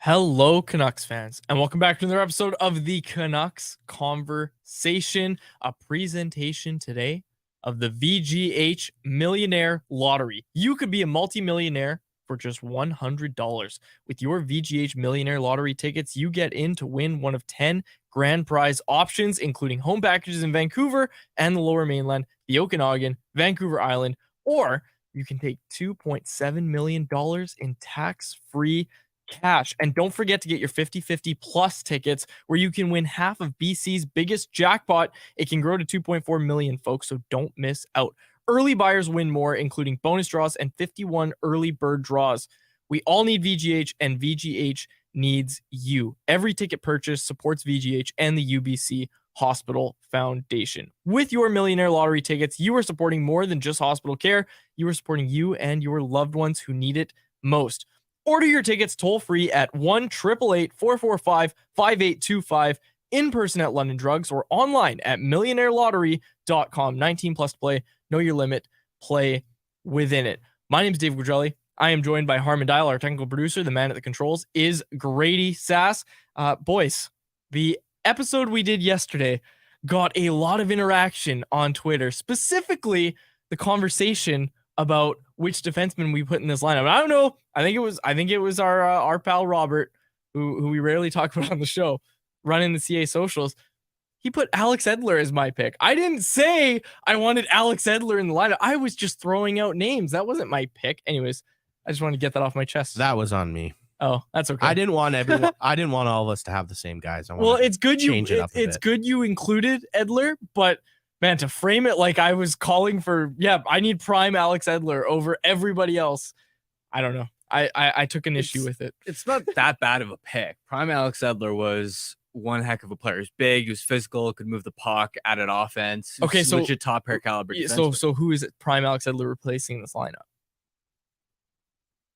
Hello, Canucks fans, and welcome back to another episode of the Canucks Conversation, a presentation today of the VGH Millionaire Lottery. You could be a multimillionaire for just $100. With your VGH Millionaire Lottery tickets, you get in to win one of 10 grand prize options, including home packages in Vancouver and the Lower Mainland, the Okanagan, Vancouver Island, or you can take $2.7 million in tax-free cash. And don't forget to get your 50/50 plus tickets where you can win half of BC's biggest jackpot. It can grow to 2.4 million, folks, so don't miss out. Early buyers win more, including bonus draws and 51 early bird draws. We all need VGH, and VGH needs you. Every ticket purchase supports VGH and the UBC Hospital Foundation. With your Millionaire Lottery tickets, you are supporting more than just hospital care. You are supporting you and your loved ones who need it most. Order your tickets toll-free at 1-888-445-5825, in person at London Drugs, or online at millionaireLottery.com. 19 plus to play. Know your limit. Play within it. My name is Dave Guidrelli. I am joined by Harman Dial, our technical producer. The man at the controls is Grady Sass. Boys, the episode we did yesterday got a lot of interaction on Twitter, specifically the conversation about which defenseman we put in this lineup. I don't know. I think it was our pal Robert, who we rarely talk about on the show, running the CA socials. He put Alex Edler as my pick. I didn't say I wanted Alex Edler in the lineup. I was just throwing out names. That wasn't my pick. Anyways, I just want to get that off my chest. That was on me. Oh, that's okay. I didn't want everyone. I didn't want all of us to have the same guys. It's good you included Edler, but man, to frame it like I was calling for, I need prime Alex Edler over everybody else. I don't know. I took an issue with it. It's not that bad of a pick. Prime Alex Edler was one heck of a player. He was big, he was physical, could move the puck, added offense. Okay, so legit top pair caliber. So who is it? Prime Alex Edler replacing this lineup?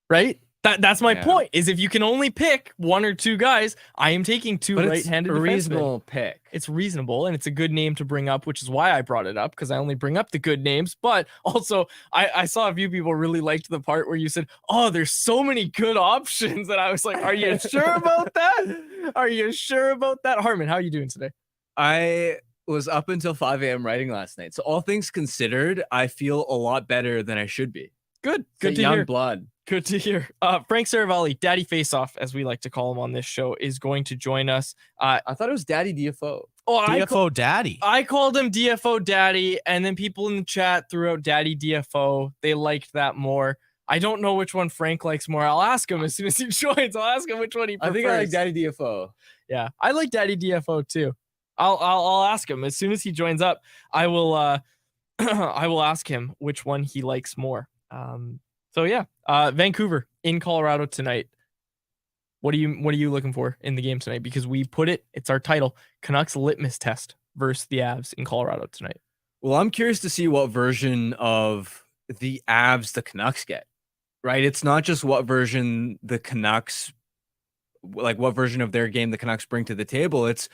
Right? That's my point. Is if you can only pick one or two guys, I am taking two right-handed defensemen. It's a reasonable pick. It's reasonable, and it's a good name to bring up, which is why I brought it up, because I only bring up the good names. But also, I saw a few people really liked the part where you said, "Oh, there's so many good options," and I was like, "Are you sure about that? Are you sure about that?" Harman, how are you doing today? I was up until 5 a.m. writing last night, so all things considered, I feel a lot better than I should be. Good to hear. Young blood. Good to hear. Frank Seravalli, Daddy Faceoff, as we like to call him on this show, is going to join us. I thought it was Daddy DFO. Oh, DFO Daddy. I called him DFO Daddy, and then people in the chat threw out Daddy DFO. They liked that more. I don't know which one Frank likes more. I'll ask him as soon as he joins. I'll ask him which one he prefers. I think I like Daddy DFO. Yeah, I like Daddy DFO too. I'll ask him as soon as he joins up. I will I will ask him which one he likes more. Vancouver in Colorado tonight. What are you looking for in the game tonight? Because we put it's our title, Canucks litmus test versus the Avs in Colorado tonight. Well, I'm curious to see what version of the Avs the Canucks get, right? It's not just what version the Canucks, like what version of their game the Canucks bring to the table. It's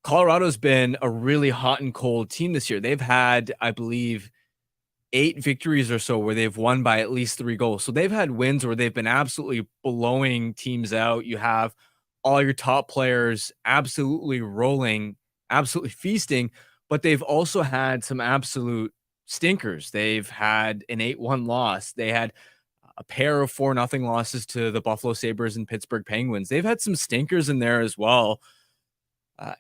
Colorado's been a really hot and cold team this year. They've had, I believe, 8 victories or so where they've won by at least 3 goals. So they've had wins where they've been absolutely blowing teams out. You have all your top players absolutely rolling, absolutely feasting, but they've also had some absolute stinkers. They've had an 8-1 loss. They had a pair of 4-0 losses to the Buffalo Sabres and Pittsburgh Penguins. They've had some stinkers in there as well.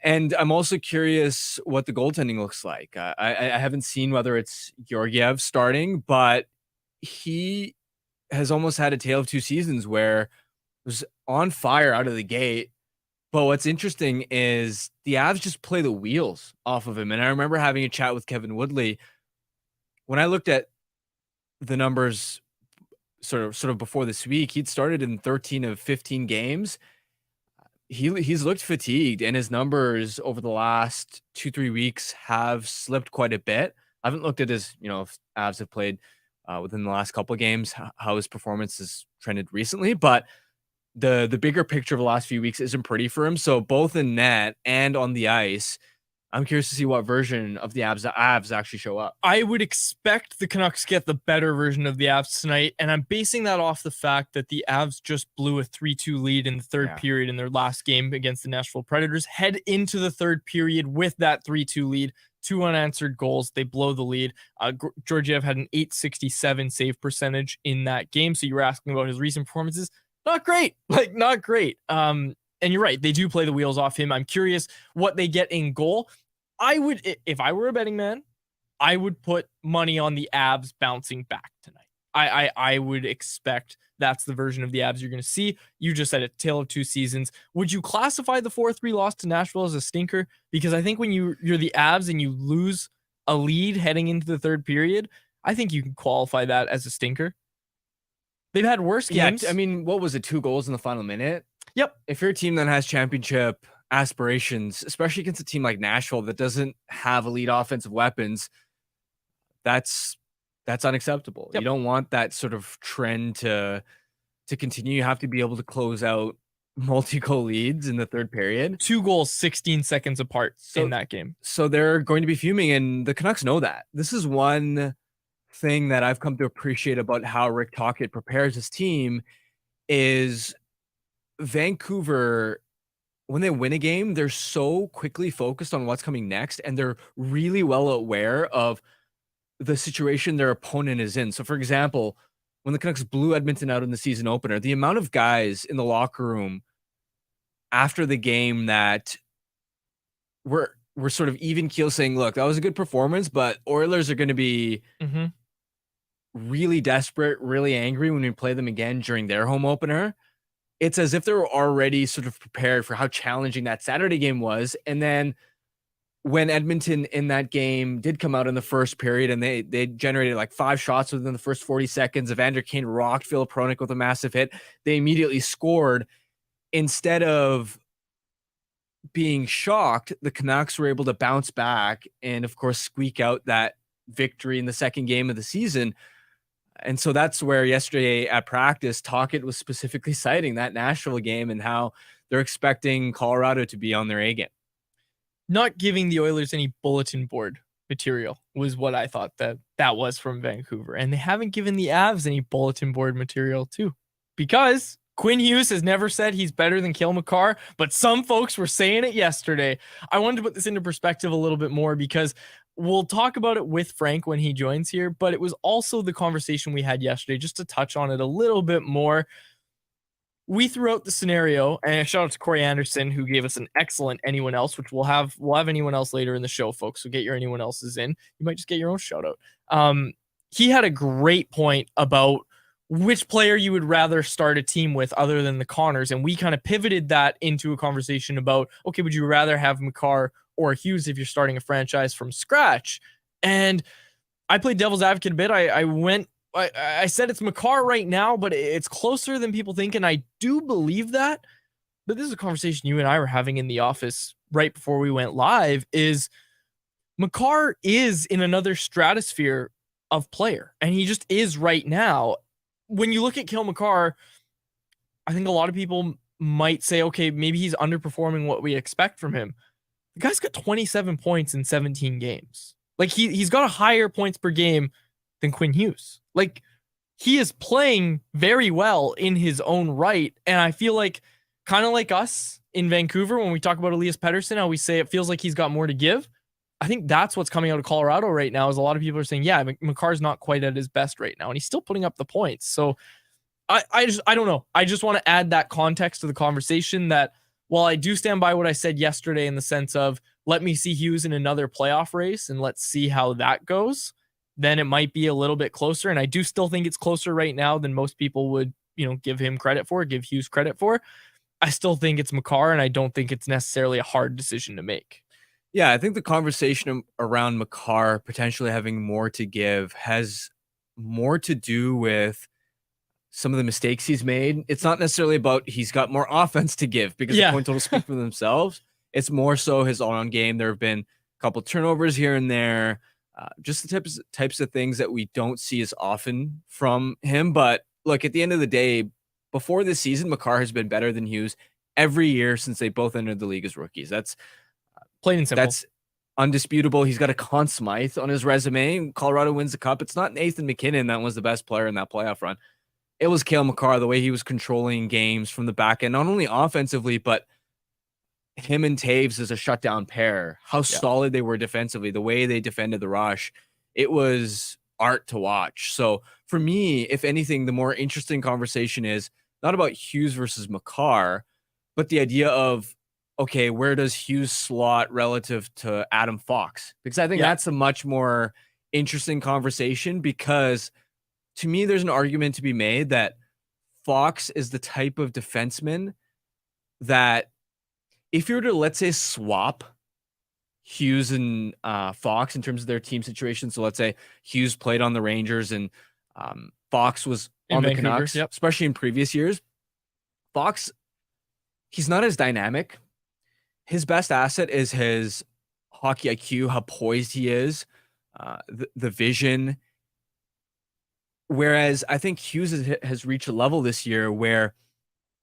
And I'm also curious what the goaltending looks like. I haven't seen whether it's Georgiev starting, but he has almost had a tale of 2 seasons where it was on fire out of the gate. But what's interesting is the Avs just play the wheels off of him. And I remember having a chat with Kevin Woodley when I looked at the numbers sort of before this week. He'd started in 13 of 15 games. He's looked fatigued, and his numbers over the last 2-3 weeks have slipped quite a bit. I haven't looked at his, if Avs have played within the last couple of games, how his performance has trended recently, but the bigger picture of the last few weeks isn't pretty for him. So both in net and on the ice, I'm curious to see what version of the Avs actually show up. I would expect the Canucks get the better version of the Avs tonight, and I'm basing that off the fact that the Avs just blew a 3-2 lead in the third period in their last game against the Nashville Predators. Head into the third period with that 3-2 lead, 2 unanswered goals. They blow the lead. Georgiev had an .867 save percentage in that game, so you were asking about his recent performances. Not great. Not great. And you're right, they do play the wheels off him. I'm curious what they get in goal. I would, if I were a betting man, I would put money on the Avs bouncing back tonight. I would expect that's the version of the Avs you're going to see. You just said a tale of two seasons. Would you classify the 4-3 loss to Nashville as a stinker? Because I think when you're the Avs and you lose a lead heading into the third period, I think you can qualify that as a stinker. They've had worse games. Yeah, I mean, what was it? 2 goals in the final minute? Yep. If you're a team that has championship aspirations, especially against a team like Nashville that doesn't have elite offensive weapons, that's unacceptable. Yep. You don't want that sort of trend to continue. You have to be able to close out multi-goal leads in the third period. 2 goals 16 seconds apart in that game. So they're going to be fuming, and the Canucks know that. This is one thing that I've come to appreciate about how Rick Tocchet prepares his team is Vancouver, when they win a game, they're so quickly focused on what's coming next, and they're really well aware of the situation their opponent is in. So, for example, when the Canucks blew Edmonton out in the season opener, the amount of guys in the locker room after the game that were sort of even keel saying, look, that was a good performance, but Oilers are going to be really desperate, really angry when we play them again during their home opener. It's as if they were already sort of prepared for how challenging that Saturday game was. And then when Edmonton in that game did come out in the first period and they generated like 5 shots within the first 40 seconds, Evander Kane rocked Phil Pronik with a massive hit. They immediately scored. Instead of being shocked, the Canucks were able to bounce back and, of course, squeak out that victory in the second game of the season. And so that's where yesterday at practice, Tocchet was specifically citing that Nashville game and how they're expecting Colorado to be on their A game. Not giving the Oilers any bulletin board material was what I thought that was from Vancouver. And they haven't given the Avs any bulletin board material too, because Quinn Hughes has never said he's better than Cale Makar, but some folks were saying it yesterday. I wanted to put this into perspective a little bit more because we'll talk about it with Frank when he joins here, but it was also the conversation we had yesterday, just to touch on it a little bit more. We threw out the scenario, and shout out to Corey Anderson, who gave us an excellent anyone else, which we'll have anyone else later in the show, folks. So get your anyone else's in. You might just get your own shout out. He had a great point about which player you would rather start a team with other than the Connors. And we kind of pivoted that into a conversation about, okay, would you rather have Makar or Hughes if you're starting a franchise from scratch? And I played devil's advocate a bit. I said it's Makar right now, but it's closer than people think. And I do believe that. But this is a conversation you and I were having in the office right before we went live, is Makar is in another stratosphere of player. And he just is right now. When you look at Cale Makar, I think a lot of people might say, okay, maybe he's underperforming what we expect from him. The guy's got 27 points in 17 games. Like he's got a higher points per game than Quinn Hughes. Like he is playing very well in his own right. And I feel like kind of like us in Vancouver, when we talk about Elias Pettersson, how we say it feels like he's got more to give. I think that's what's coming out of Colorado right now, is a lot of people are saying, yeah, Makar's not quite at his best right now, and he's still putting up the points. So I don't know. I just want to add that context to the conversation, that while I do stand by what I said yesterday in the sense of let me see Hughes in another playoff race and let's see how that goes, then it might be a little bit closer. And I do still think it's closer right now than most people would, give him credit for, give Hughes credit for. I still think it's Makar, and I don't think it's necessarily a hard decision to make. Yeah, I think the conversation around Makar potentially having more to give has more to do with some of the mistakes he's made. It's not necessarily about he's got more offense to give, because the point totals speak for themselves. It's more so his all-around game. There have been a couple turnovers here and there, just the types of things that we don't see as often from him. But look, at the end of the day, before this season, Makar has been better than Hughes every year since they both entered the league as rookies. That's plain and simple. undisputable. He's got a Conn Smythe on his resume. Colorado wins the cup. It's not Nathan McKinnon that was the best player in that playoff run. It was Cale Makar, the way he was controlling games from the back end, not only offensively, but him and Taves as a shutdown pair, how solid they were defensively, the way they defended the rush. It was art to watch. So for me, if anything, the more interesting conversation is not about Hughes versus Makar, but the idea of, okay, where does Hughes slot relative to Adam Fox? Because I think that's a much more interesting conversation, because to me, there's an argument to be made that Fox is the type of defenseman that if you were to, let's say, swap Hughes and Fox in terms of their team situation. So let's say Hughes played on the Rangers and Fox was on the Canucks, especially in previous years. Fox, he's not as dynamic. His best asset is his hockey IQ, how poised he is, the vision. Whereas I think Hughes has reached a level this year where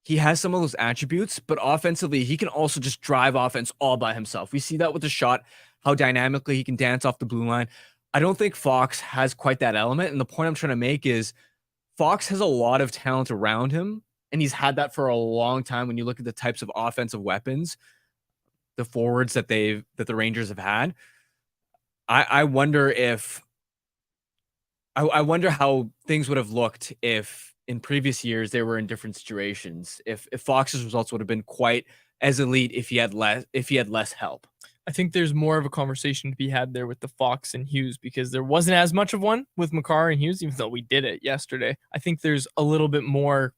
he has some of those attributes, but offensively, he can also just drive offense all by himself. We see that with the shot, how dynamically he can dance off the blue line. I don't think Fox has quite that element. And the point I'm trying to make is Fox has a lot of talent around him, and he's had that for a long time. When you look at the types of offensive weapons, the forwards that the Rangers have had, I wonder how things would have looked if in previous years they were in different situations. If Fox's results would have been quite as elite if he had less help. I think there's more of a conversation to be had there with the Fox and Hughes, because there wasn't as much of one with Makar and Hughes, even though we did it yesterday. I think there's a little bit more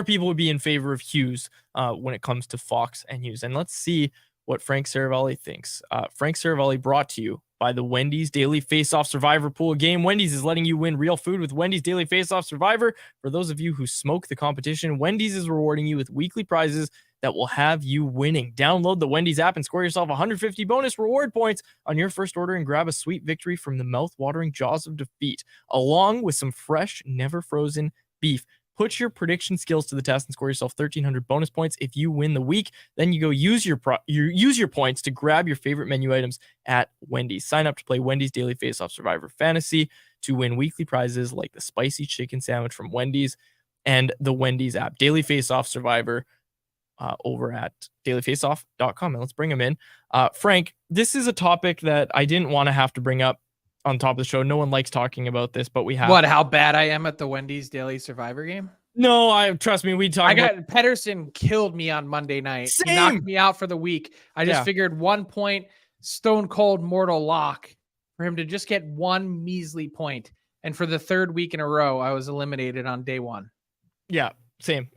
people would be in favor of Hughes when it comes to Fox and Hughes. And let's see what Frank Seravalli thinks. Frank Seravalli, brought to you by the Wendy's Daily Faceoff Survivor Pool game. Wendy's is letting you win real food with Wendy's Daily Faceoff Survivor. For those of you who smoke the competition, Wendy's is rewarding you with weekly prizes that will have you winning. Download the Wendy's app and score yourself 150 bonus reward points on your first order and grab a sweet victory from the mouth-watering jaws of defeat, along with some fresh, never frozen beef. Put your prediction skills to the test and score yourself 1,300 bonus points if you win the week. Then you go use your points to grab your favorite menu items at Wendy's. Sign up to play Wendy's Daily Faceoff Survivor Fantasy to win weekly prizes like the spicy chicken sandwich from Wendy's and the Wendy's app. Daily Faceoff Survivor over at dailyfaceoff.com. And let's bring them in. Frank, this is a topic that I didn't want to have to bring up on top of the show. No one likes talking about this, but we have. What, how bad I am at the Wendy's Daily Survivor game? No, trust me, we talked. Pedersen killed me on Monday night. Same. He knocked me out for the week. I just figured 1 point, stone cold mortal lock for him to just get one measly point. And for the third week in a row, I was eliminated on day one. Yeah, same.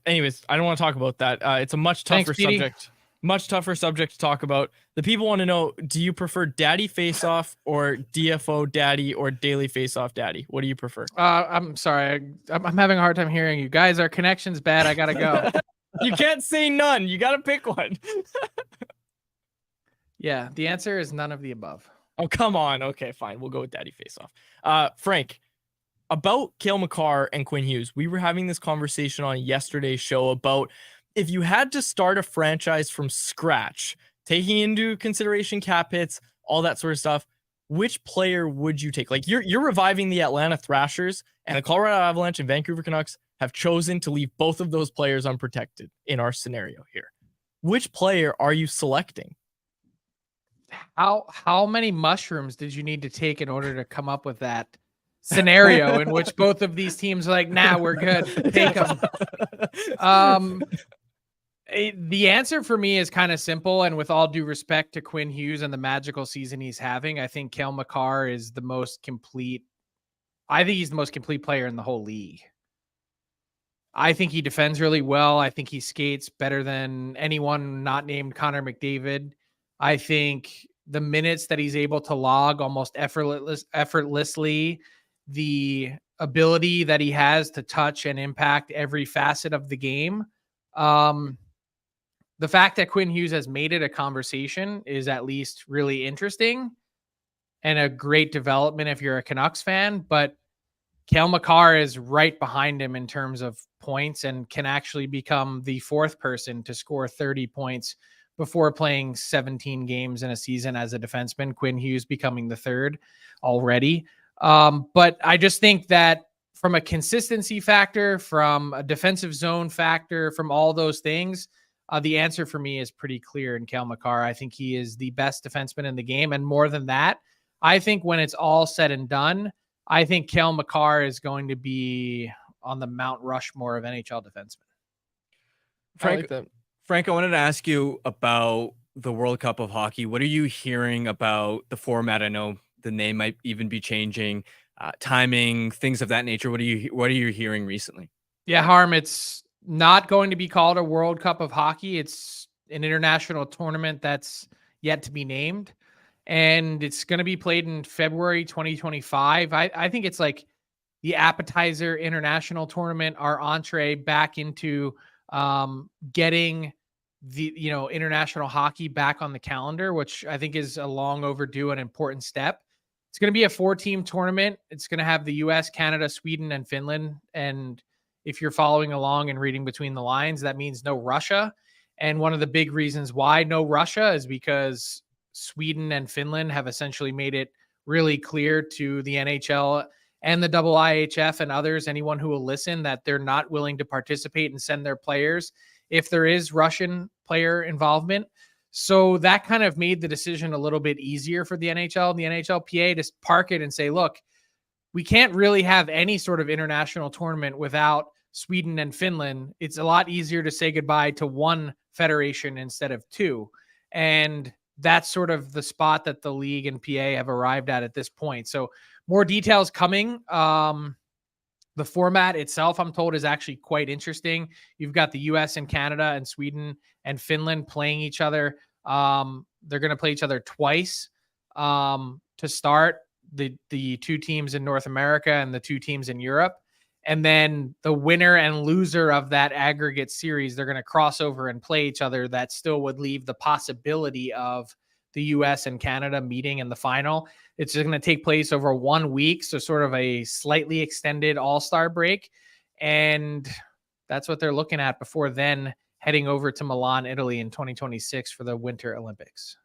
Anyways, I don't want to talk about that. It's a much tougher subject. Much tougher subject to talk about. The people want to know, do you prefer Daddy Faceoff or DFO Daddy or Daily Faceoff Daddy? What do you prefer? I'm sorry. I'm having a hard time hearing you guys. Our connection's bad. I got to go. You can't say none. You got to pick one. Yeah, the answer is none of the above. Oh, come on. Okay, fine. We'll go with Daddy Faceoff. Frank, about Cale Makar and Quinn Hughes, we were having this conversation on yesterday's show about if you had to start a franchise from scratch, taking into consideration cap hits, all that sort of stuff, which player would you take? Like you're reviving the Atlanta Thrashers, and the Colorado Avalanche and Vancouver Canucks have chosen to leave both of those players unprotected in our scenario here. Which player are you selecting? How many mushrooms did you need to take in order to come up with that scenario in which both of these teams are like, nah, we're good, take them? The answer for me is kind of simple, and with all due respect to Quinn Hughes and the magical season he's having, I think Cale Makar is the most complete. I think he's the most complete player in the whole league. I think he defends really well. I think he skates better than anyone not named Connor McDavid. I think the minutes that he's able to log almost effortlessly, the ability that he has to touch and impact every facet of the game. The fact that Quinn Hughes has made it a conversation is at least really interesting and a great development if you're a Canucks fan. But Cale Makar is right behind him in terms of points and can actually become the fourth person to score 30 points before playing 17 games in a season as a defenseman. Quinn Hughes becoming the third already. But I just think that from a consistency factor, from a defensive zone factor, from all those things, the answer for me is pretty clear in Cale Makar. I think he is the best defenseman in the game. And more than that, I think when it's all said and done, I think Cale Makar is going to be on the Mount Rushmore of NHL defensemen. Frank, I wanted to ask you about the World Cup of Hockey. What are you hearing about the format? I know the name might even be changing, timing, things of that nature. What are you hearing recently? Yeah, Harm, it's not going to be called a World Cup of Hockey. It's an international tournament that's yet to be named, and it's going to be played in February 2025. I think it's like the appetizer international tournament, our entree back into getting the international hockey back on the calendar, which I think is a long overdue and important step. It's going to be a 4-team tournament. It's going to have the US, Canada, Sweden, and Finland. And if you're following along and reading between the lines, that means no Russia. And one of the big reasons why no Russia is because Sweden and Finland have essentially made it really clear to the NHL and the IIHF and others, anyone who will listen, that they're not willing to participate and send their players if there is Russian player involvement. So that kind of made the decision a little bit easier for the NHL and the NHLPA to park it and say, look, we can't really have any sort of international tournament without Sweden and Finland. It's a lot easier to say goodbye to one federation instead of two. And that's sort of the spot that the league and PA have arrived at this point. So more details coming. The format itself, I'm told, is actually quite interesting. You've got the US and Canada and Sweden and Finland playing each other. They're going to play each other twice to start, the two teams in North America and the two teams in Europe. And then the winner and loser of that aggregate series, they're going to cross over and play each other. That still would leave the possibility of the US and Canada meeting in the final. It's going to take place over 1 week, so sort of a slightly extended all-star break. And that's what they're looking at before then heading over to Milan, Italy in 2026 for the Winter Olympics.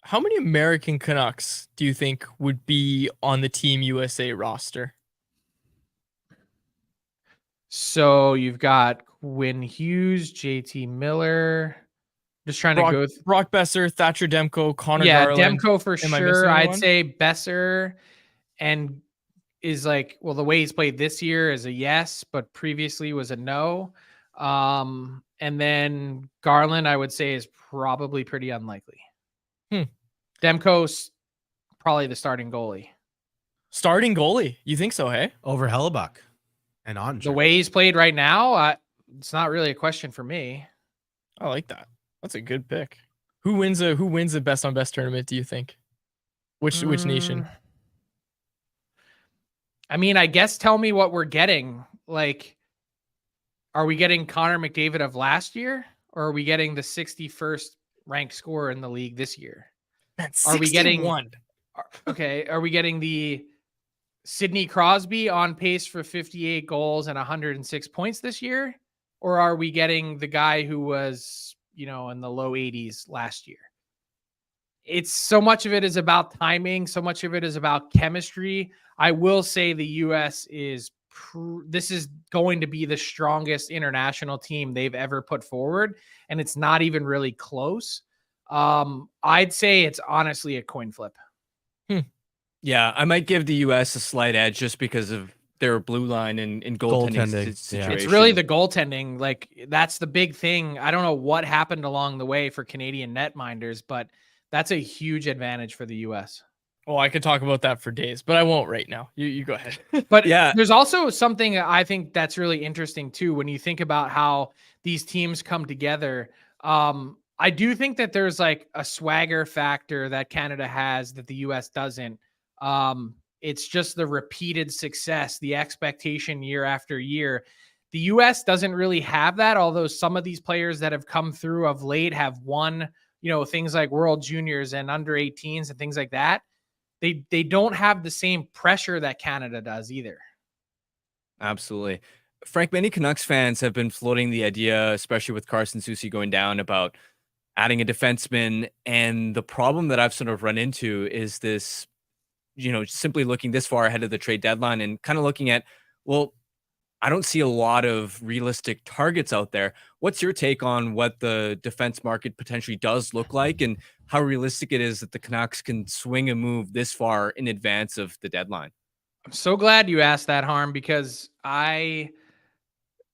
How many American Canucks do you think would be on the Team USA roster? So you've got Quinn Hughes, JT Miller. Just trying to go Brock Besser, Thatcher Demko, Connor Garland. Garland. Demko for sure. I'd say Besser and is like, well, the way he's played this year is a yes, but previously was a no. And then Garland, I would say, is probably pretty unlikely. Demko's probably the starting goalie. Starting goalie? You think so, hey? Over Hellebuck and on The way he's played right now, it's not really a question for me. I like that. That's a good pick. Who wins the best on best tournament, do you think? Which nation? I mean, I guess tell me what we're getting. Like, are we getting Connor McDavid of last year, or are we getting the 61st ranked scorer in the league this year? Man, are we getting one? Okay, are we getting the Sidney Crosby on pace for 58 goals and 106 points this year, or are we getting the guy who was, in the low 80s last year? It's so much of it is about timing. So much of it is about chemistry. I will say the U.S. this is going to be the strongest international team they've ever put forward. And it's not even really close. I'd say it's honestly a coin flip. Yeah, I might give the U.S. a slight edge just because of their blue line and goaltending situation. It's really the goaltending. Like, that's the big thing. I don't know what happened along the way for Canadian netminders, but that's a huge advantage for the U.S. Oh, I could talk about that for days, but I won't right now. You go ahead. But yeah, there's also something I think that's really interesting too, when you think about how these teams come together. I do think that there's like a swagger factor that Canada has that the U.S. doesn't. It's just the repeated success, the expectation year after year. The U.S. doesn't really have that, although some of these players that have come through of late have won, things like World Juniors and under 18s and things like that. They don't have the same pressure that Canada does either. Absolutely. Frank, many Canucks fans have been floating the idea, especially with Carson Soucy going down, about adding a defenseman. And the problem that I've sort of run into is this, simply looking this far ahead of the trade deadline and kind of looking at, well, I don't see a lot of realistic targets out there. What's your take on what the defense market potentially does look like and how realistic it is that the Canucks can swing a move this far in advance of the deadline? I'm so glad you asked that, Harm, because I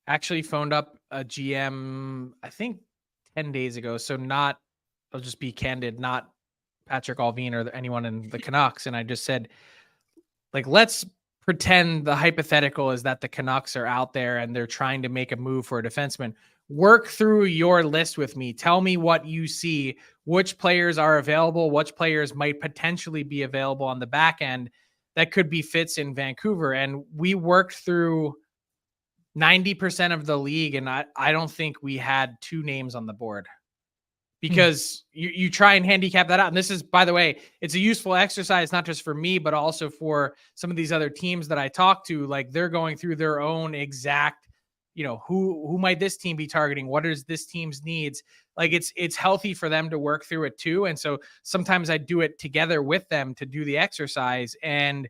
actually phoned up a GM, I think 10 days ago. So I'll just be candid, not Patrick Allvin or anyone in the Canucks. And I just said, let's pretend the hypothetical is that the Canucks are out there and they're trying to make a move for a defenseman. Work through your list with me. Tell me what you see, which players are available, which players might potentially be available on the back end that could be fits in Vancouver. And we worked through 90% of the league, and I don't think we had 2 names on the board, because you try and handicap that out. And this is, by the way, it's a useful exercise, not just for me, but also for some of these other teams that I talk to. Like, they're going through their own exact, who might this team be targeting? What is this team's needs? Like, it's healthy for them to work through it too. And so sometimes I do it together with them to do the exercise. And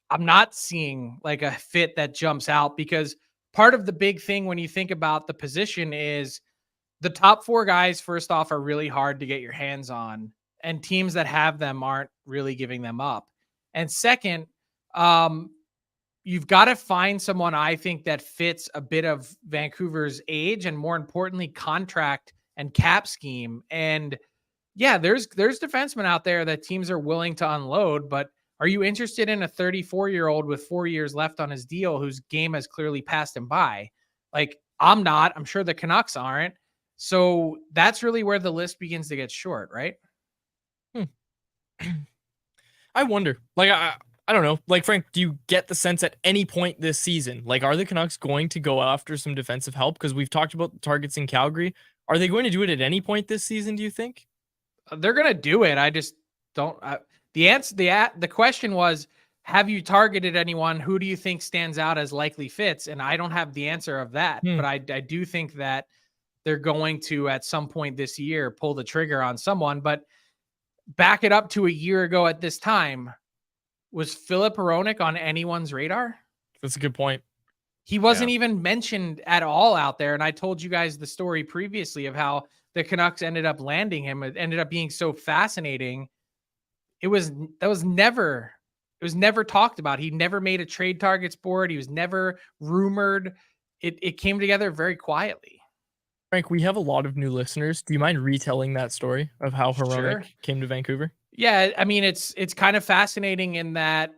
I'm not seeing like a fit that jumps out, because part of the big thing when you think about the position is the top 4 guys, first off, are really hard to get your hands on, and teams that have them aren't really giving them up. And second, you've got to find someone, I think, that fits a bit of Vancouver's age and, more importantly, contract and cap scheme. And yeah, there's defensemen out there that teams are willing to unload, but are you interested in a 34-year-old with 4 years left on his deal whose game has clearly passed him by? Like, I'm not. I'm sure the Canucks aren't. So that's really where the list begins to get short, right? I wonder. Like, I don't know. Like, Frank, do you get the sense at any point this season, like, are the Canucks going to go after some defensive help? Because we've talked about the targets in Calgary. Are they going to do it at any point this season, do you think? They're going to do it. I just don't. The question was, have you targeted anyone? Who do you think stands out as likely fits? And I don't have the answer of that. But I do think that they're going to, at some point this year, pull the trigger on someone. But back it up to a year ago at this time, was Filip Hronek on anyone's radar? That's a good point. He wasn't even mentioned at all out there. And I told you guys the story previously of how the Canucks ended up landing him. It ended up being so fascinating. It was never talked about. He never made a trade targets board. He was never rumored. It came together very quietly. Frank, we have a lot of new listeners. Do you mind retelling that story of how Hronek came to Vancouver? Yeah, I mean, it's kind of fascinating in that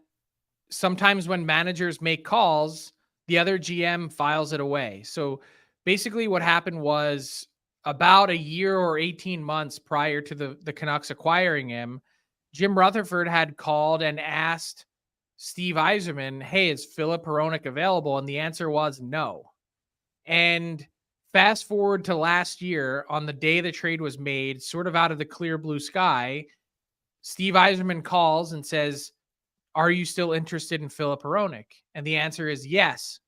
sometimes when managers make calls, the other GM files it away. So basically what happened was, about a year or 18 months prior to the Canucks acquiring him, Jim Rutherford had called and asked Steve Yzerman, hey, is Filip Hronek available? And the answer was no. And fast forward to last year, on the day the trade was made, sort of out of the clear blue sky, Steve Yzerman calls and says, are you still interested in Filip Hronek? And the answer is yes.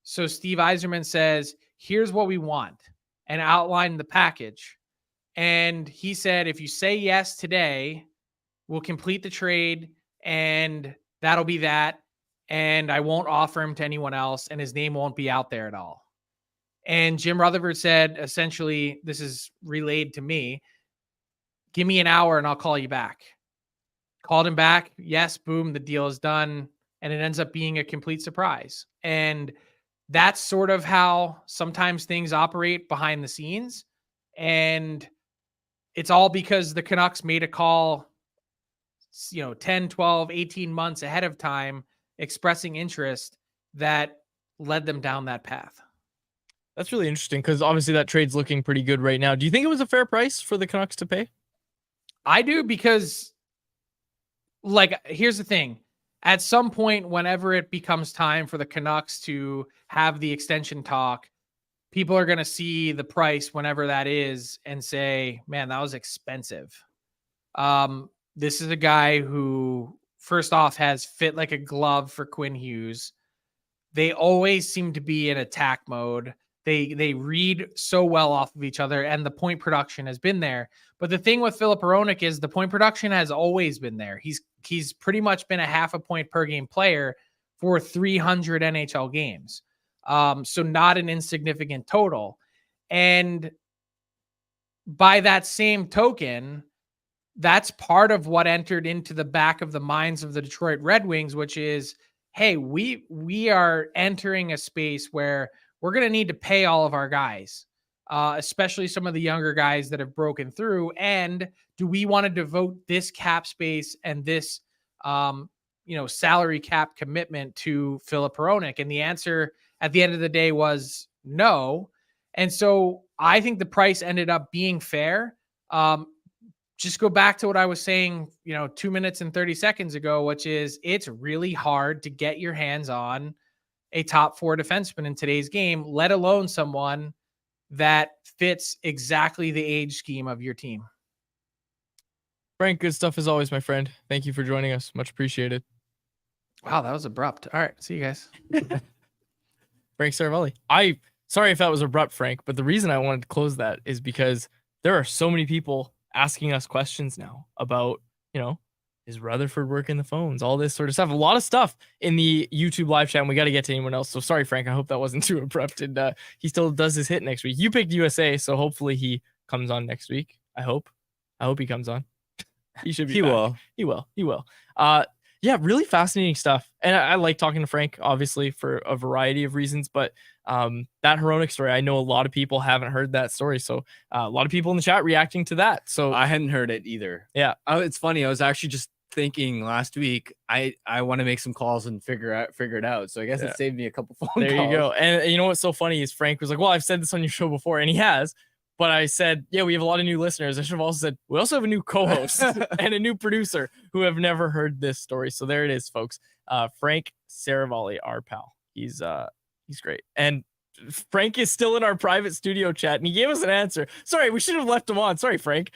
So Steve Yzerman says, here's what we want, and outlined the package. And he said, if you say yes today, we'll complete the trade, and that'll be that. And I won't offer him to anyone else, and his name won't be out there at all. And Jim Rutherford said, essentially, this is relayed to me, give me an hour and I'll call you back. Called him back. Yes, boom, the deal is done. And it ends up being a complete surprise. And that's sort of how sometimes things operate behind the scenes. And it's all because the Canucks made a call, 10, 12, 18 months ahead of time, expressing interest that led them down that path. That's really interesting, because obviously that trade's looking pretty good right now. Do you think it was a fair price for the Canucks to pay? I do, because, here's the thing. At some point, whenever it becomes time for the Canucks to have the extension talk, people are going to see the price, whenever that is, and say, man, that was expensive. This is a guy who, first off, has fit like a glove for Quinn Hughes. They always seem to be in attack mode. They read so well off of each other, and the point production has been there. But the thing with Filip Hronek is the point production has always been there. He's pretty much been a half a point per game player for 300 NHL games. So not an insignificant total. And by that same token, that's part of what entered into the back of the minds of the Detroit Red Wings, which is, hey, we are entering a space where we're going to need to pay all of our guys, especially some of the younger guys that have broken through. And do we want to devote this cap space and this, salary cap commitment to Filip Hronek? And the answer at the end of the day was no. And so I think the price ended up being fair. Just go back to what I was saying, 2 minutes and 30 seconds ago, which is it's really hard to get your hands on a top 4 defenseman in today's game, let alone someone that fits exactly the age scheme of your team. Frank, good stuff as always, my friend. Thank you for joining us. Much appreciated. Wow, that was abrupt. All right, see you guys. Frank Seravalli. Sorry if that was abrupt, Frank, but the reason I wanted to close that is because there are so many people asking us questions now about, is Rutherford working the phones, all this sort of stuff. A lot of stuff in the YouTube live chat, and we got to get to anyone else. So sorry, Frank. I hope that wasn't too abrupt. And he still does his hit next week. You picked USA, so hopefully he comes on next week. I hope he comes on. He should be. He will. He will. Yeah, really fascinating stuff. And I like talking to Frank, obviously, for a variety of reasons. But that Hronek story, I know a lot of people haven't heard that story. So a lot of people in the chat reacting to that. So I hadn't heard it either. Yeah. It's funny. I was actually just thinking last week, I want to make some calls and figure it out. So I guess it saved me a couple phone calls. There you go. And you know what's so funny is Frank was like, well, I've said this on your show before, and he has. But I said, yeah, we have a lot of new listeners. I should have also said, we also have a new co-host and a new producer who have never heard this story. So there it is, folks. Frank Seravalli, our pal. He's great. And Frank is still in our private studio chat, and he gave us an answer. Sorry, we should have left him on. Sorry, Frank.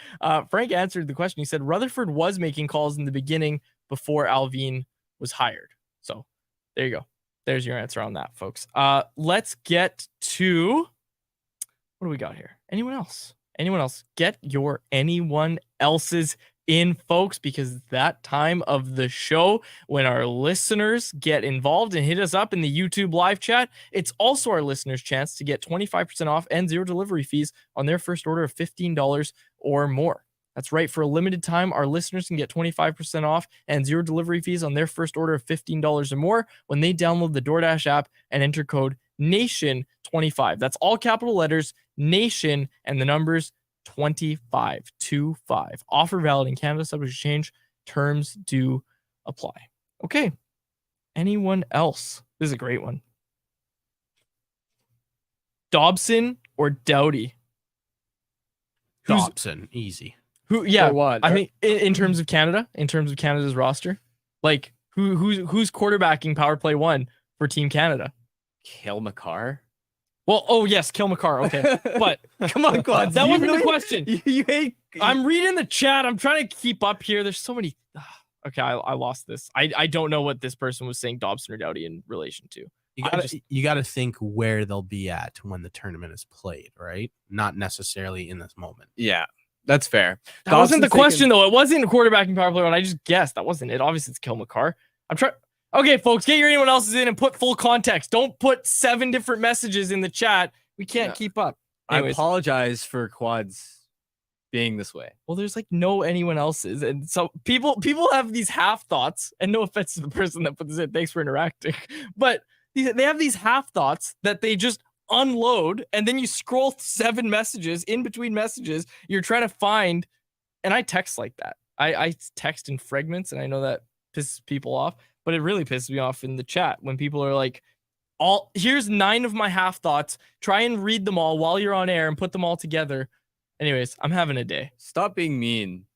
Frank answered the question. He said Rutherford was making calls in the beginning before Alvin was hired. So there you go. There's your answer on that, folks. Let's get to... what do we got here? Anyone else? Get your anyone else's in, folks, because that time of the show when our listeners get involved and hit us up in the YouTube live chat, it's also our listeners' chance to get 25% off and 0 delivery fees on their first order of $15 or more. That's right. For a limited time, our listeners can get 25% off and 0 delivery fees on their first order of $15 or more when they download the DoorDash app and enter code NATION25. That's all capital letters, NATION, and the numbers 2525. Offer valid in Canada, subject to change. Terms do apply. Okay. Anyone else? This is a great one. Dobson or Doughty? Dobson, easy. Who? Yeah, For what? I think in terms of Canada, in terms of Canada's roster, like who's quarterbacking power play 1 for Team Canada? Cale Makar. Well, oh yes, Cale Makar. Okay, but Come on, Quad. that wasn't the question. You hate. I'm reading the chat. I'm trying to keep up here. There's so many. Okay, I lost this. I don't know what this person was saying Dobson or Doughty in relation to. You got to think where they'll be at when the tournament is played, right? Not necessarily in this moment. Yeah, that's fair. That wasn't the question, though. It wasn't quarterbacking power play 1. I just guessed. That wasn't it. Obviously, it's Cale Makar. I'm trying. Okay, folks, get your anyone else's in and put full context. Don't put 7 different messages in the chat. We can't keep up. Anyways. I apologize for Quads being this way. Well, there's like no anyone else's. And so people have these half thoughts, and no offense to the person that put this in. Thanks for interacting. But they have these half thoughts that they just unload, and then you scroll 7 messages in between messages. You're trying to find, and I text like that. I text in fragments, and I know that pisses people off. But it really pisses me off in the chat when people are like, here's 9 of my half thoughts. Try and read them all while you're on air and put them all together. Anyways, I'm having a day. Stop being mean.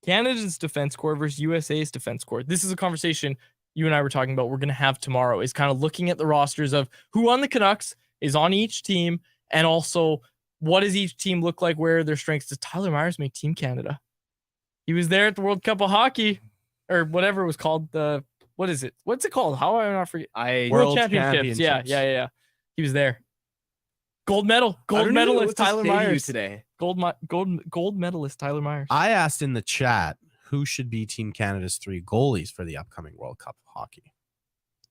Canada's defense corps versus USA's defense corps. This is a conversation you and I were talking about we're going to have tomorrow, is kind of looking at the rosters of who on the Canucks is on each team, and also what does each team look like, where are their strengths. Does Tyler Myers make Team Canada? He was there at the World Cup of Hockey. Or whatever it was called. What is it? What's it called? How am I not forget? World Championships. Yeah. He He was there. Gold medal. I Gold don't even know medalist what to Tyler say to you Myers. today. Gold medalist Tyler Myers. I asked in the chat who should be Team Canada's 3 goalies for the upcoming World Cup of Hockey.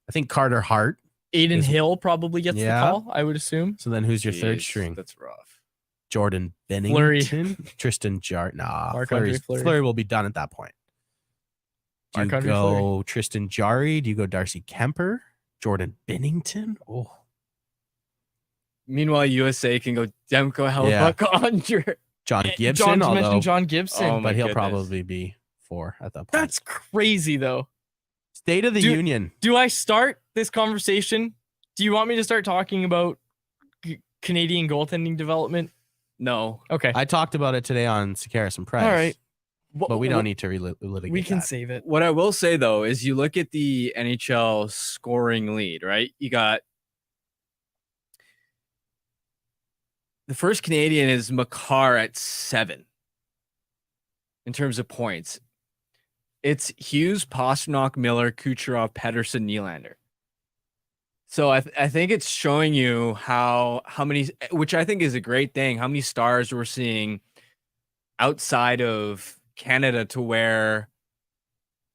I think Carter Hart. Aiden Hill probably gets the Yeah. call, I would assume. So then who's your third Jeez, string? That's rough. Jordan Fleury. Bennington, Tristan Jarry. Nah, Marc-Andre Fleury. Fleury will be done at that point. Do you Marc-Andre go Tristan Jarry? Do you go Darcy Kemper? Jordan Bennington? Oh, Meanwhile, USA can go Demko Hellbuck on your. John Gibson. John although, mentioned John Gibson. Oh my but he'll goodness. probably be 4 at that point. That's crazy, though. State of the Dude, Union. Do I start this conversation? Do you want me to start talking about Canadian goaltending development? No. Okay. I talked about it today on Sakaris and Price. All right. But we don't need to relitigate We can that. save it. What I will say though is you look at the NHL scoring lead, right? You got the first Canadian is Makar at 7 in terms of points. It's Hughes, Pastrnak, Miller, Kucherov, Pedersen, Nylander. So I think it's showing you how many, which I think is a great thing, how many stars we're seeing outside of Canada, to where,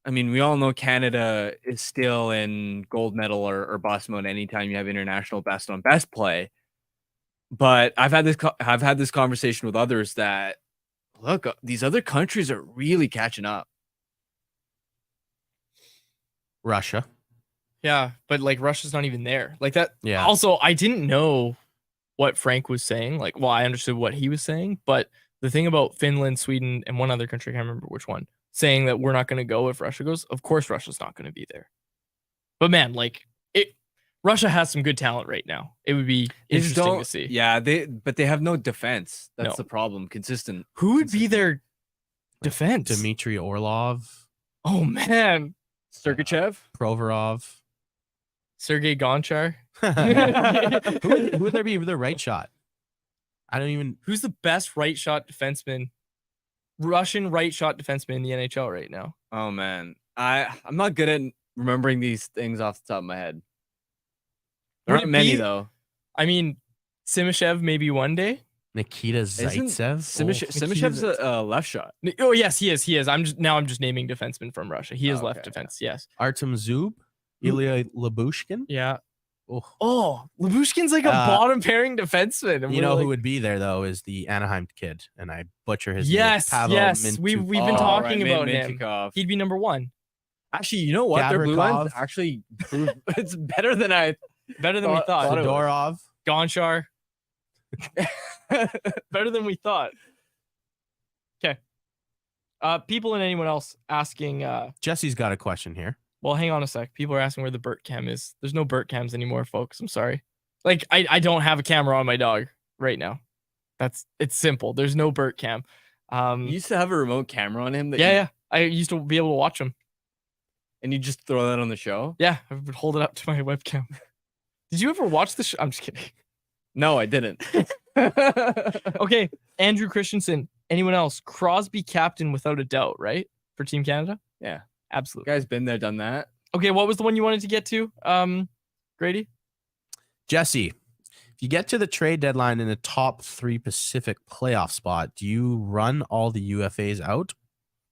I mean, we all know Canada is still in gold medal or bust mode anytime you have international best on best play. But I've had this conversation with others that, look, these other countries are really catching up. Russia. Yeah, but like Russia's not even there. Like that. Yeah. Also, I didn't know what Frank was saying. Like, well, I understood what he was saying, but the thing about Finland, Sweden, and one other country, I can't remember which one, saying that we're not going to go if Russia goes. Of course, Russia's not going to be there. But man, like Russia has some good talent right now. It would be interesting to see. Yeah, but they have no defense. That's No. the problem. Consistent. Who would be their defense? Dmitry Orlov, Oh man, Sergachev? Provorov. Sergei Gonchar. who would there be with their right shot? I don't even. Who's the best right shot defenseman? Russian right shot defenseman in the NHL right now. Oh man. I'm not good at remembering these things off the top of my head. There Would aren't it many be- though. I mean, Simishev maybe one day. Nikita Zaitsev. Simishev's a left shot. Oh yes, he is. He is. I'm just naming defensemen from Russia. He is Oh, left okay, defense. Yes. Artem Zub. Ilya Labushkin. Yeah. Oh. Oh, Labushkin's like a bottom pairing defenseman. and You we're know like, who would be there though is the Anaheim kid, and I butcher his Yes, name. Pavel yes. We've been Mintyukov. talking about him. Mintyukov. He'd be number one. Actually, you know what? Their blue line's Gavrikov. actually it's better than I Better than we Thought thought. it was. Fedorov. Gonchar. Better than we thought. Okay. People and anyone else asking. Jesse's got a question here. Well, hang on a sec. People are asking where the Burt cam is. There's no Burt cams anymore, folks. I'm sorry. Like, I don't have a camera on my dog right now. It's simple. There's no Burt cam. You used to have a remote camera on him. Yeah. I used to be able to watch him. And you just throw that on the show? Yeah, I would hold it up to my webcam. Did you ever watch the show? I'm just kidding. No, I didn't. Okay, Andrew Christensen. Anyone else? Crosby captain without a doubt, right? For Team Canada? Yeah. Absolutely. Guy's been there, done that. Okay, what was the one you wanted to get to? Grady? Jesse, if you get to the trade deadline in the top 3 Pacific playoff spot, do you run all the UFAs out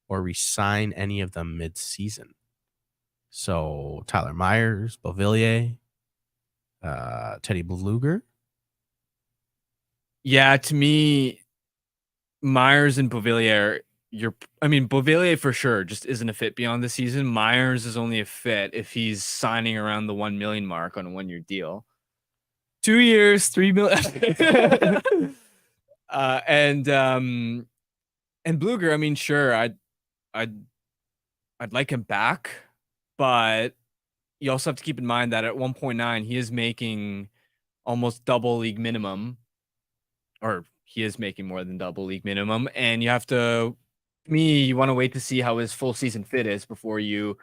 or resign any of them mid-season? So Tyler Myers, Beauvillier, Teddy Bluger. Yeah, to me, Myers and Beauvillier, Beauvillier for sure just isn't a fit beyond the season. Myers is only a fit if he's signing around the 1 million mark on a 1-year deal. 2 years, 3 million. And Bluger, I mean, sure, I'd like him back, but you also have to keep in mind that at 1.9 he is making almost double league minimum, or he is making more than double league minimum, and you have to. You want to wait to see how his full season fit is before you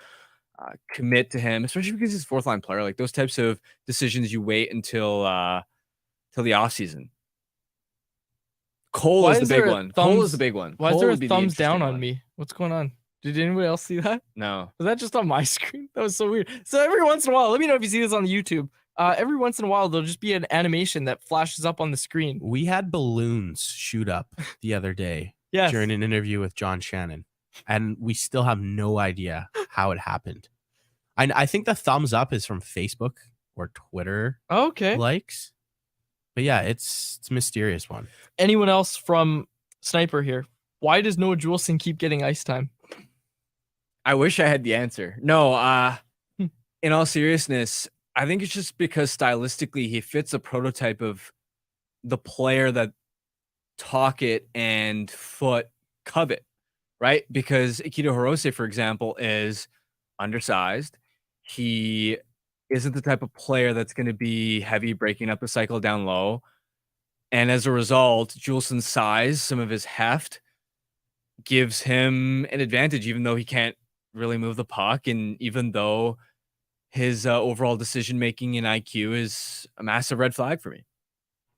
commit to him, especially because he's a 4th line player. Like those types of decisions, you wait until the off season. Cole is the big one. Cole is the big one. Why is Cole there a would be the thumbs down interesting on one. me? What's going on? Did anybody else see that? No. Was that just on my screen? That was so weird. So every once in a while, let me know if you see this on the YouTube. every once in a while there'll just be an animation that flashes up on the screen. We had balloons shoot up the other day Yes. during an interview with John Shannon, and we still have no idea how it happened. I think the thumbs up is from Facebook or Twitter Okay. likes. But yeah, it's a mysterious one. Anyone else from Sniper here? Why does Noah Juleson keep getting ice time? I wish I had the answer. No, in all seriousness, I think it's just because stylistically he fits a prototype of the player that Talkett and Foot covet, right? Because Akito Hirose, for example, is undersized. He isn't the type of player that's going to be heavy breaking up the cycle down low. And as a result, Juleson's size, some of his heft, gives him an advantage, even though he can't really move the puck. And even though his overall decision-making and IQ is a massive red flag for me.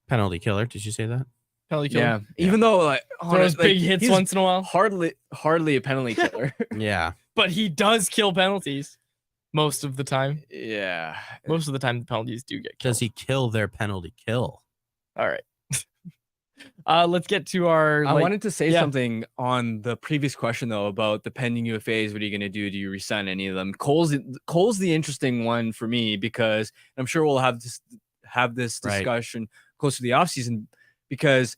Penalty killer. Did you say that? Penalty killer. Yeah. Even though like Throws big hits he's once in a while. hardly a penalty killer. Yeah. But he does kill penalties most of the time. Yeah. Most of the time the penalties do get killed. Does he kill their penalty kill? All right. Let's get to our. I wanted to say yeah. something on the previous question though about the pending UFAs. What are you going to do? Do you resign any of them? Cole's the interesting one for me because I'm sure we'll have this discussion close to the offseason because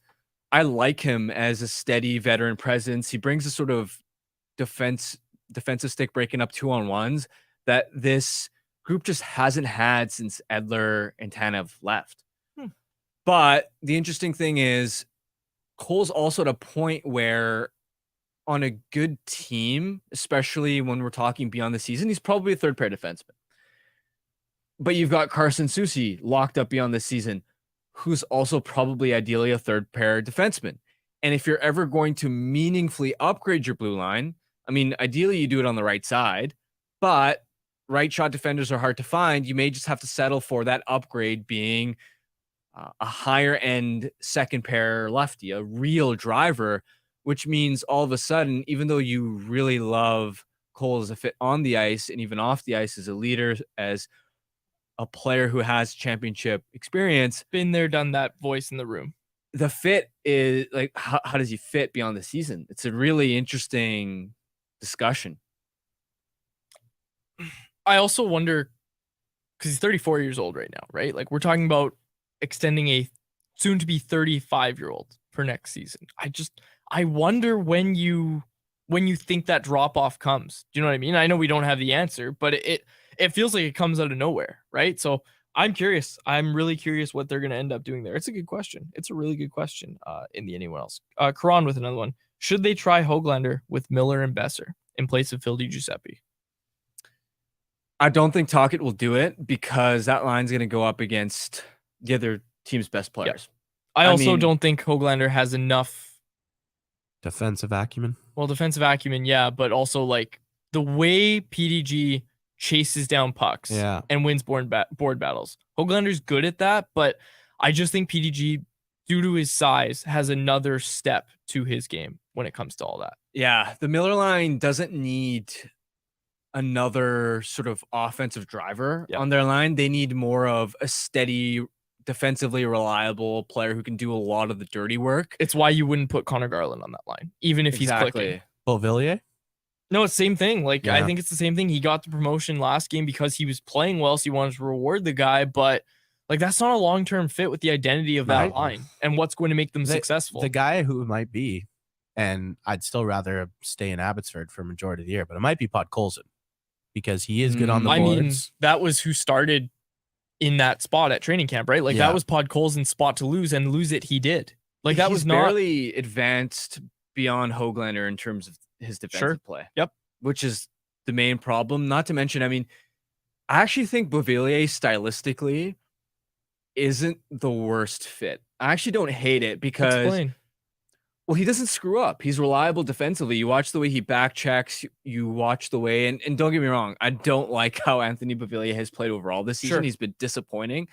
I like him as a steady veteran presence. He brings a sort of defensive stick breaking up 2-on-1s that this group just hasn't had since Edler and Tanev left. But the interesting thing is Cole's also at a point where on a good team, especially when we're talking beyond the season, he's probably a third pair defenseman. But you've got Carson Soucy locked up beyond this season, who's also probably ideally a third pair defenseman. And if you're ever going to meaningfully upgrade your blue line, I mean, ideally you do it on the right side, but right shot defenders are hard to find. You may just have to settle for that upgrade being a higher end second pair lefty, a real driver, which means all of a sudden, even though you really love Cole as a fit on the ice and even off the ice as a leader, as a player who has championship experience, Been there, done that, voice in the room. the fit is like, how does he fit beyond the season? It's a really interesting discussion. I also wonder, because he's 34 years old right now, right? Like we're talking about extending a soon to be 35-year-old for next season. I wonder when you think that drop off comes. Do you know what I mean? I know we don't have the answer, but it feels like it comes out of nowhere, right? So I'm curious. I'm really curious what they're going to end up doing there. It's a good question. It's a really good question. In the anyone else, Karan with another one. Should they try Höglander with Miller and Besser in place of Phil Giuseppe? I don't think Talkett will do it because that line's going to go up against the other team's best players. I also mean, don't think Höglander has enough Defensive acumen. Well, defensive acumen, yeah, but also like the way PDG chases down pucks and wins board battles. Höglander's good at that, but I just think PDG, due to his size, has another step to his game when it comes to all that. Yeah, the Miller line doesn't need another sort of offensive driver on their line. They need more of a steady, defensively reliable player who can do a lot of the dirty work. It's why you wouldn't put Connor Garland on that line, even if he's clicking. Beauvillier? No, it's the same thing. Like, I think it's the same thing. He got the promotion last game because he was playing well, so he wanted to reward the guy, but like that's not a long-term fit with the identity of that line and what's going to make them successful. The guy who it might be, and I'd still rather stay in Abbotsford for a majority of the year, but it might be Podkolzin because he is good on the boards. I mean, that was who started in that spot at training camp, right? Like that was Podkolzin's spot to lose, and lose it he did. Like that was not barely advanced beyond Höglander in terms of his defensive play. Yep. Which is the main problem. Not to mention, I mean, I actually think Beauvillier stylistically isn't the worst fit. I actually don't hate it because well, he doesn't screw up. He's reliable defensively. You watch the way he back checks. You watch the way, and don't get me wrong, I don't like how Anthony Beauvillier has played overall this season. He's been disappointing,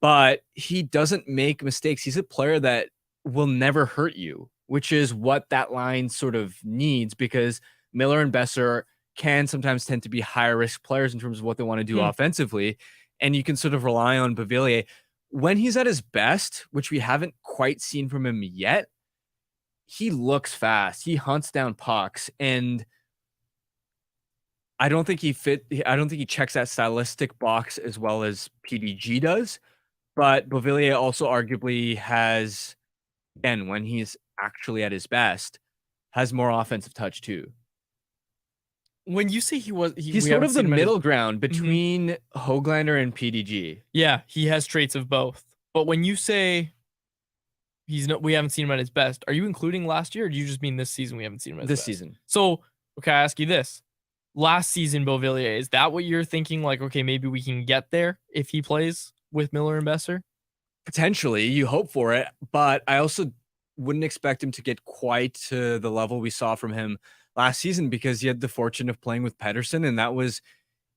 but he doesn't make mistakes. He's a player that will never hurt you, which is what that line sort of needs because Miller and Besser can sometimes tend to be higher risk players in terms of what they want to do offensively. and you can sort of rely on Beauvillier when he's at his best, which we haven't quite seen from him yet. He looks fast. He hunts down pucks, and I don't think he checks that stylistic box as well as PDG does. But Beauvillier also arguably has, again, when he's actually at his best, has more offensive touch too. When you say He's sort of the middle ground between Höglander and PDG. Yeah, he has traits of both. But when you say we haven't seen him at his best, are you including last year, or do you just mean this season we haven't seen him at his This best? season. So, okay, I ask you this. Last season, Beauvillier, is that what you're thinking? Like, okay, maybe we can get there if he plays with Miller and Besser? Potentially, you hope for it, but I also wouldn't expect him to get quite to the level we saw from him last season, because he had the fortune of playing with Pettersson, and that was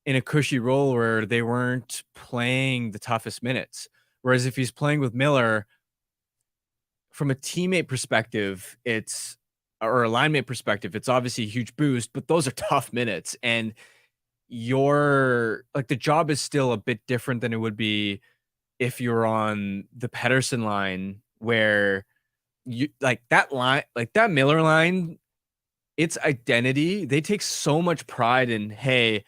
in a cushy role where they weren't playing the toughest minutes. Whereas if he's playing with Miller, from a teammate perspective, or a line mate perspective, it's obviously a huge boost, but those are tough minutes, and the job is still a bit different than it would be if you're on the Pettersson line, where you that Miller line, its identity, they take so much pride in, hey,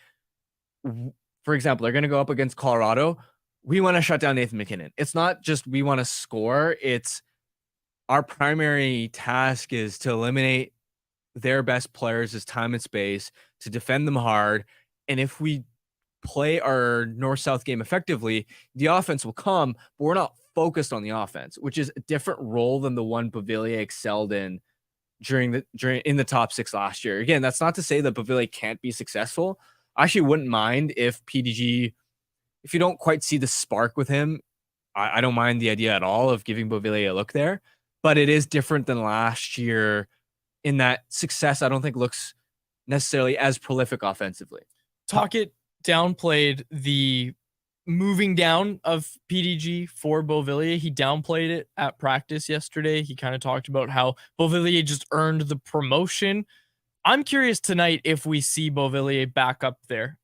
for example, they're going to go up against Colorado. We want to shut down Nathan MacKinnon. It's not just we want to score. It's our primary task is to eliminate their best players as time and space, to defend them hard. And if we play our north-south game effectively, the offense will come, but we're not focused on the offense, which is a different role than the one Beauvillier excelled in in the top 6 last year. Again, that's not to say that Beauvillier can't be successful. I actually wouldn't mind if PDG, if you don't quite see the spark with him, I don't mind the idea at all of giving Beauvillier a look there, but it is different than last year in that success I don't think looks necessarily as prolific offensively. Tocchet downplayed the moving down of PDG for Beauvillier. He downplayed it at practice yesterday. He kind of talked about how Beauvillier just earned the promotion. I'm curious tonight if we see Beauvillier back up there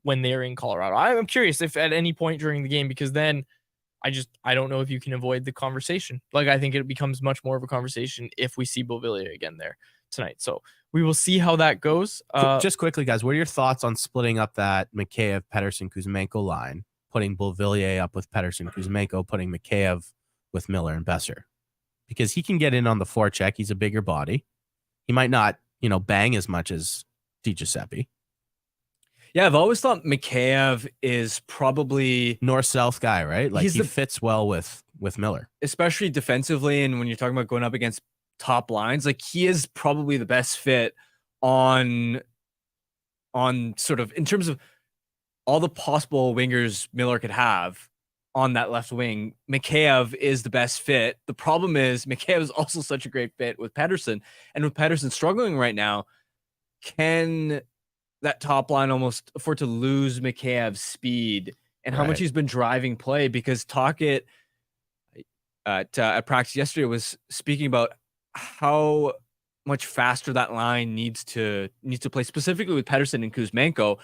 when they're in Colorado. I'm curious if at any point during the game, because then I don't know if you can avoid the conversation. Like, I think it becomes much more of a conversation if we see Beauvillier again there tonight. So we will see how that goes. Just quickly, guys, what are your thoughts on splitting up that Mikheyev, Pettersson, Kuzmenko line, putting Beauvillier up with Pettersson, Kuzmenko, putting Mikheyev with Miller and Besser? Because he can get in on the forecheck. He's a bigger body. He might not, bang as much as DiGiuseppe. Yeah, I've always thought Mikheyev is probably north-south guy, right? Like, he fits well with Miller, especially defensively. And when you're talking about going up against top lines, like, he is probably the best fit on sort of in terms of all the possible wingers Miller could have on that left wing. Mikheyev is the best fit. The problem is Mikheyev is also such a great fit with Pettersson, and with Pettersson struggling right now, can that top line almost afford to lose Mikheyev's speed and how much he's been driving play? Because Tocchet at practice yesterday was speaking about how much faster that line needs to play, specifically with Pettersson and Kuzmenko.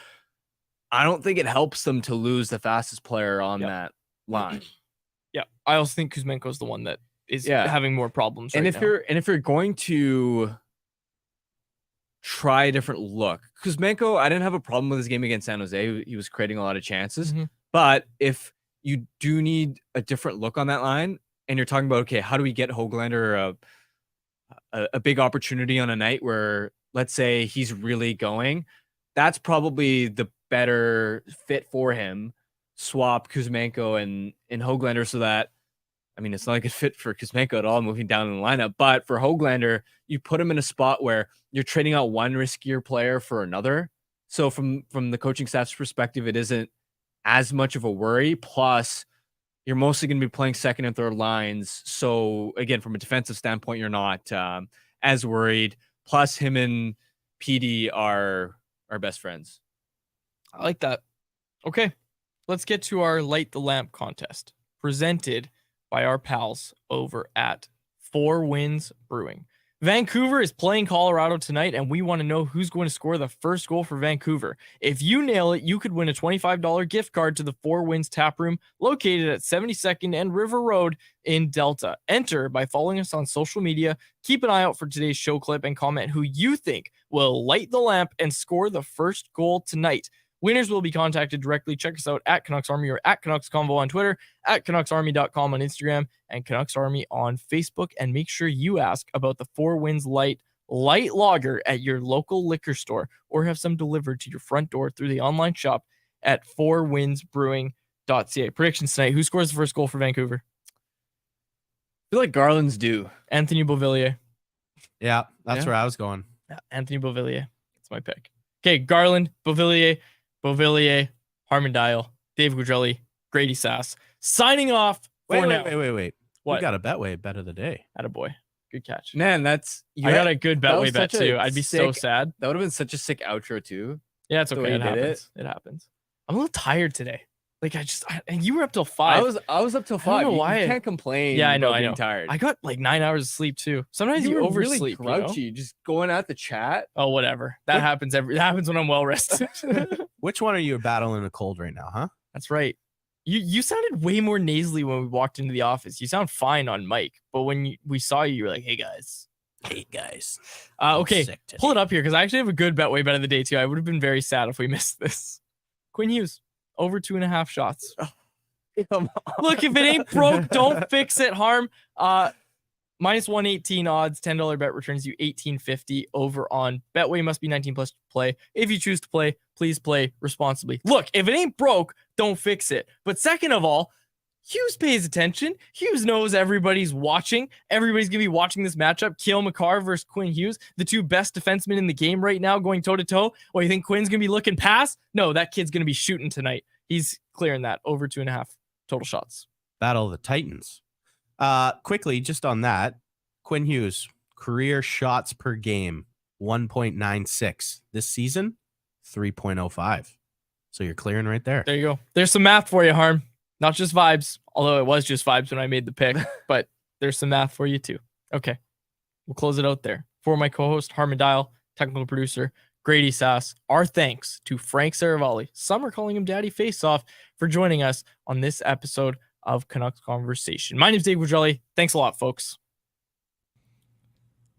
I don't think it helps them to lose the fastest player on that line. Yeah, I also think Kuzmenko is the one that is having more problems. And if you're going to try a different look, Kuzmenko, I didn't have a problem with his game against San Jose. He was creating a lot of chances. But if you do need a different look on that line, and you're talking about, okay, how do we get Höglander a big opportunity on a night where, let's say, he's really going, that's probably the better fit for him. Swap Kuzmenko and Höglander, so that, I mean, it's not a good fit for Kuzmenko at all moving down in the lineup, but for Höglander, you put him in a spot where you're trading out one riskier player for another. So from the coaching staff's perspective, it isn't as much of a worry. Plus, you're mostly going to be playing second and third lines. So again, from a defensive standpoint, you're not as worried. Plus, him and PD are best friends. I like that. Okay, let's get to our Light the Lamp contest, presented by our pals over at 4 Winds Brewing. Vancouver is playing Colorado tonight, and we want to know who's going to score the first goal for Vancouver. If you nail it, you could win a $25 gift card to the Four Winds Tap Room located at 72nd and River Road in Delta. Enter by following us on social media. Keep an eye out for today's show clip and comment who you think will light the lamp and score the first goal tonight. Winners will be contacted directly. Check us out at Canucks Army or at Canucks Convo on Twitter, at CanucksArmy.com on Instagram, and Canucks Army on Facebook. And make sure you ask about the Four Winds Light Lager at your local liquor store, or have some delivered to your front door through the online shop at fourwindsbrewing.ca. Predictions tonight. Who scores the first goal for Vancouver? I feel like Garland's due. Anthony Beauvillier. Yeah, that's Yeah. where I was going. Yeah, Anthony Beauvillier. That's my pick. Okay, Garland, Beauvillier, Harmon-Dial, Dave Gugelli, Grady Sass. Signing off for now. Wait. What? We got a Betway bet of the day. Attaboy. Good catch. Man, that's I got a good that was Betway bet such a too. I'd be so sick- sad. That would have been such a sick outro too. Yeah, it's the okay. way It you did happens. It happens. I'm a little tired today. Like and you were up till 5. I was up till I don't 5. know You why. can't complain. Yeah, I know, about I being know. tired. I got like 9 hours of sleep too. Sometimes you were oversleep. really You know? grouchy, just going at the chat. Oh, whatever. That happens that happens when I'm well rested. Which one are you battling a cold right now, huh? That's right. You sounded way more nasally when we walked into the office. You sound fine on mic, but when we saw you, you were like, "Hey guys." Hey guys. Okay, pull it up here because I actually have a good Betway bet of the day too. I would have been very sad if we missed this. Quinn Hughes over 2.5 shots. Come on. Look, if it ain't broke, don't fix it. Harm. Minus 118 odds, $10 bet returns you $18.50 over on Betway. Must be 19 plus to play. If you choose to play, please play responsibly. Look, if it ain't broke, don't fix it. But second of all, Hughes pays attention. Hughes knows everybody's watching. Everybody's going to be watching this matchup. Cale Makar versus Quinn Hughes, the two best defensemen in the game right now, going toe-to-toe. Well, you think Quinn's going to be looking past? No, that kid's going to be shooting tonight. He's clearing that over 2.5 total shots. Battle of the Titans. Quickly, just on that, Quinn Hughes, career shots per game, 1.96. This season, 3.05. So you're clearing right there. There you go. There's some math for you, Harm. Not just vibes, although it was just vibes when I made the pick, but there's some math for you too. Okay, we'll close it out there. For my co-host, Harmon-Dial, technical producer, Grady Sass, our thanks to Frank Seravalli, some are calling him Daddy Faceoff, for joining us on this episode of Canucks Conversation. My name's Dave Gugelli. Thanks a lot, folks.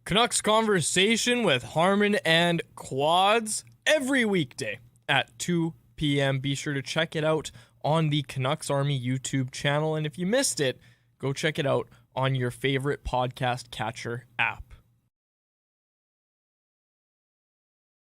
Canucks Conversation with Harmon and Quads every weekday at 2 p.m. Be sure to check it out on the Canucks Army YouTube channel. And if you missed it, go check it out on your favorite podcast catcher app.